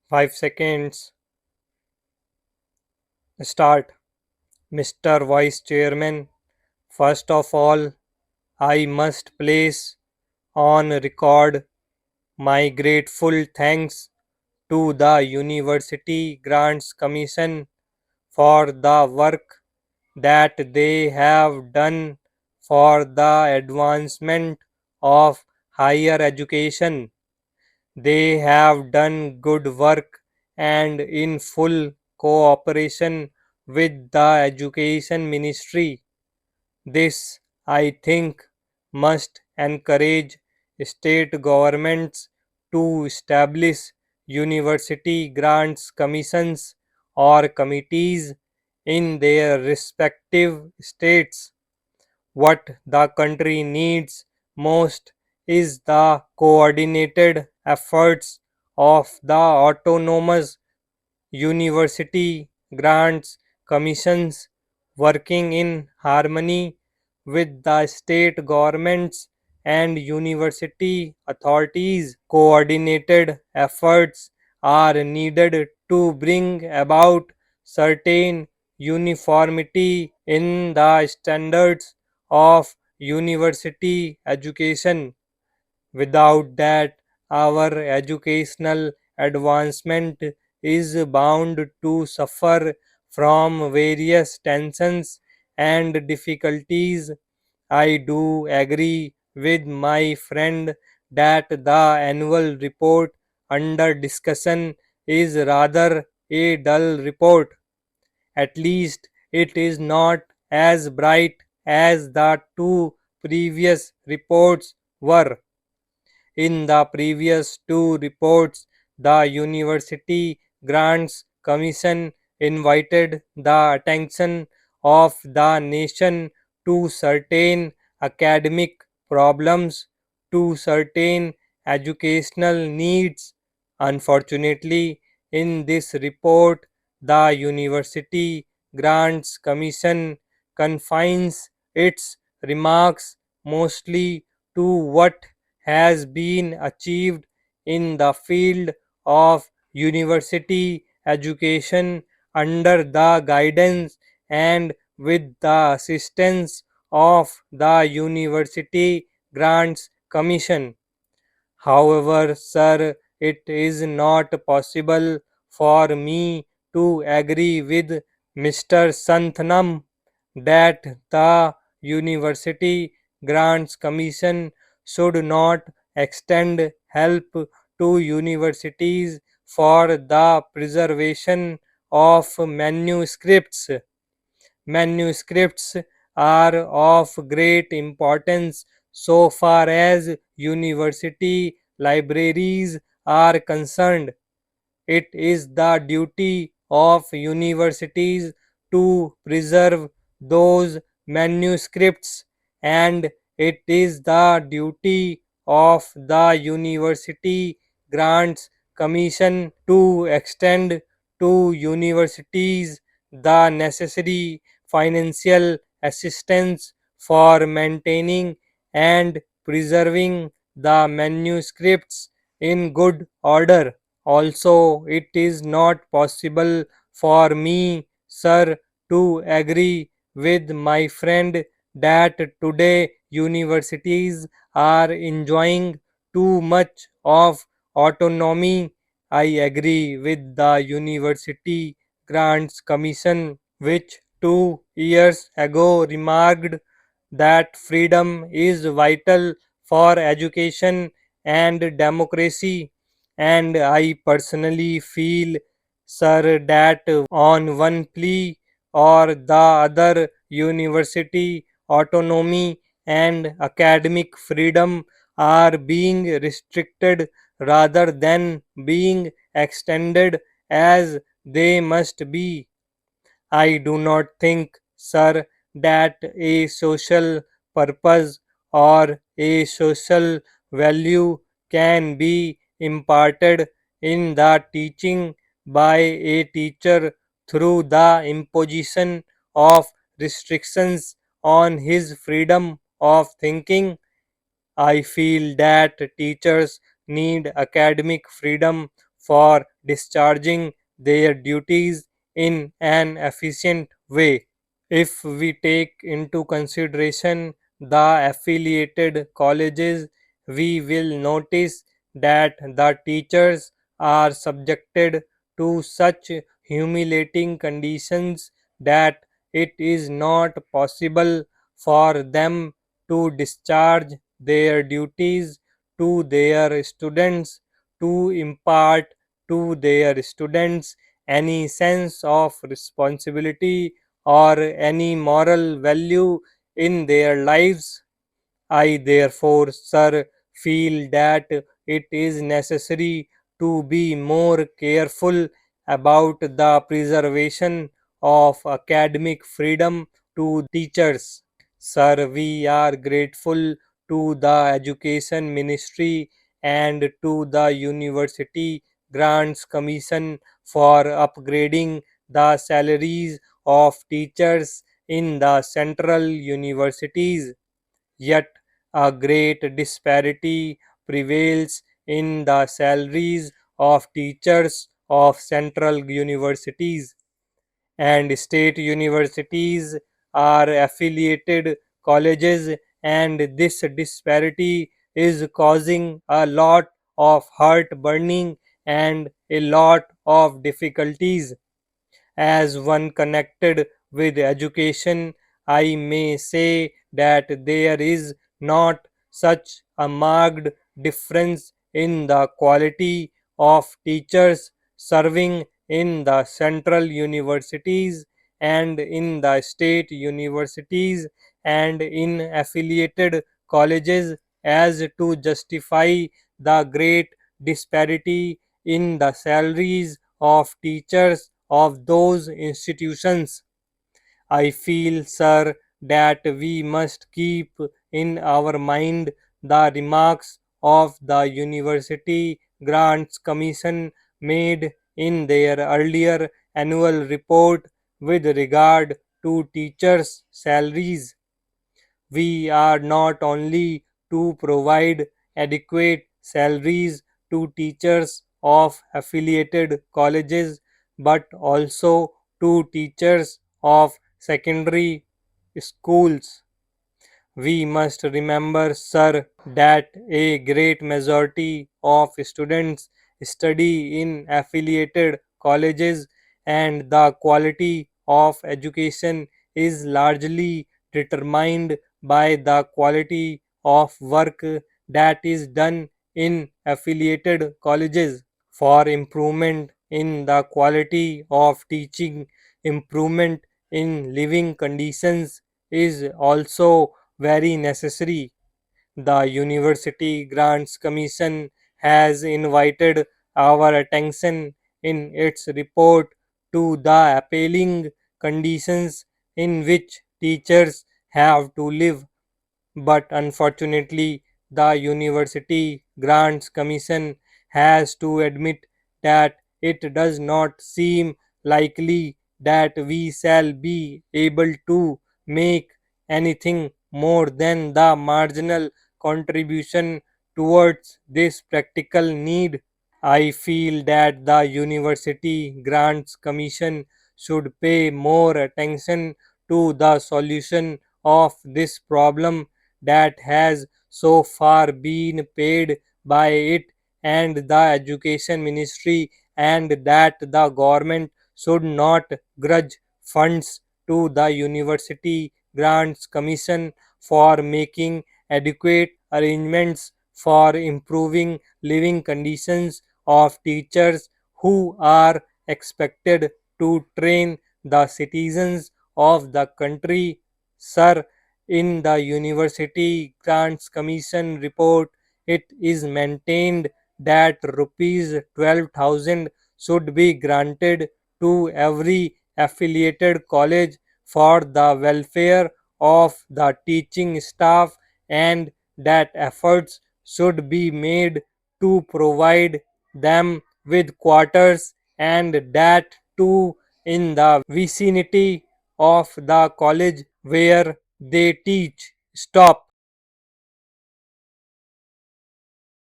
5 seconds. Start. Mr. Vice Chairman, first of all, I must place on record my grateful thanks to the University Grants Commission for the work that they have done for the advancement of higher education. They have done good work and in full cooperation with the Education Ministry. This, I think, must encourage state governments to establish university grants commissions or committees in their respective states. What the country needs most is the coordinated efforts of the autonomous university grants commissions working in harmony with the state governments and university authorities. Coordinated efforts are needed to bring about certain uniformity in the standards of university education. Without that, our educational advancement is bound to suffer from various tensions and difficulties. I do agree with my friend that the annual report under discussion is rather a dull report. At least it is not as bright as the two previous reports were. In the previous two reports, the University Grants Commission invited the attention of the nation to certain academic problems, to certain educational needs. Unfortunately, in this report, the University Grants Commission confines its remarks mostly to what has been achieved in the field of university education under the guidance and with the assistance of the University Grants Commission. However, sir, it is not possible for me to agree with Mr. Santhanam that the University Grants Commission should not extend help to universities for the preservation of manuscripts. Manuscripts are of great importance so far as university libraries are concerned. It is the duty of universities to preserve those manuscripts, and it is the duty of the University Grants Commission to extend to universities the necessary financial assistance for maintaining and preserving the manuscripts in good order. Also, it is not possible for me, sir, to agree with my friend that today universities are enjoying too much of autonomy. I agree with the University Grants Commission, which 2 years ago remarked that freedom is vital for education and democracy. And I personally feel, sir, that on one plea or the other, university autonomy and academic freedom are being restricted rather than being extended as they must be. I do not think, sir, that a social purpose or a social value can be imparted in the teaching by a teacher through the imposition of restrictions on his freedom of thinking. I feel that teachers need academic freedom for discharging their duties in an efficient way. If we take into consideration the affiliated colleges, we will notice that the teachers are subjected to such humiliating conditions that it is not possible for them to discharge their duties to their students, to impart to their students any sense of responsibility or any moral value in their lives. I therefore, sir, feel that it is necessary to be more careful about the preservation of academic freedom to teachers. Sir, we are grateful to the Education Ministry and to the University Grants Commission for upgrading the salaries of teachers in the central universities. Yet a great disparity prevails in the salaries of teachers of central universities and state universities are affiliated colleges, and this disparity is causing a lot of heartburning and a lot of difficulties. As one connected with education, I may say that there is not such a marked difference in the quality of teachers serving in the central universities and in the state universities and in affiliated colleges as to justify the great disparity in the salaries of teachers of those institutions. I feel, sir, that we must keep in our mind the remarks of the University Grants Commission made in their earlier annual report with regard to teachers' salaries. We are not only to provide adequate salaries to teachers of affiliated colleges but also to teachers of secondary schools. We must remember, sir, that a great majority of students study in affiliated colleges and the quality of education is largely determined by the quality of work that is done in affiliated colleges. For improvement in the quality of teaching, improvement in living conditions is also very necessary. The University Grants Commission has invited our attention in its report to the appalling conditions in which teachers have to live, but unfortunately, the University Grants Commission has to admit that it does not seem likely that we shall be able to make anything more than the marginal contribution towards this practical need. I feel that the University Grants Commission should pay more attention to the solution of this problem that has so far been paid by it and the Education Ministry, and that the government should not grudge funds to the University Grants Commission for making adequate arrangements for improving living conditions of teachers who are expected to train the citizens of the country. Sir, in the University Grants Commission report, it is maintained that rupees 12,000 should be granted to every affiliated college for the welfare of the teaching staff, and that efforts should be made to provide them with quarters, and that too in the vicinity of the college where they teach. Stop.